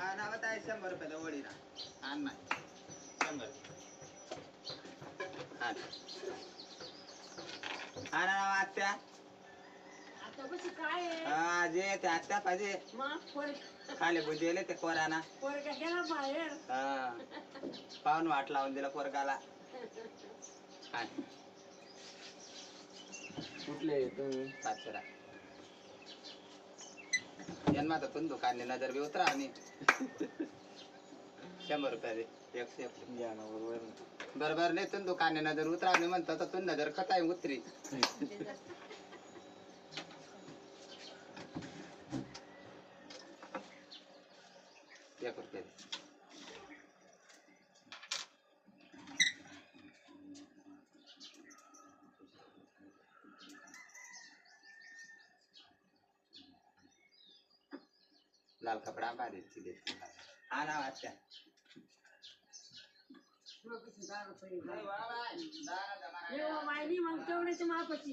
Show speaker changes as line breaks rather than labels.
हा नावात आहे 100 रुपयाला वडी ना आण ना 100 आण हा ना आत्या
आता कशी काय आहे
हा जे ते आत्या पाहिजे
मग
खाले बुजेले ते कोराना
पोरगा गेला बाहेर
हा पाहून वाट लावून दिला पोरगाला आण
कुठले तुम्ही
पाचरा जन्मात पण दुकानने नजर बी उतरा आणि 100 रुपये दे 101
घ्या ना बरोबर
बरोबर नाही तुम दुकानने नजर उतरा आणि म्हणतो तर तुम नजर कथा उतरी 1 रुपये दे. लाल कपडा बांधे सीधे हा ना अच्छा
मायनी मग तेवढ्याची मापाची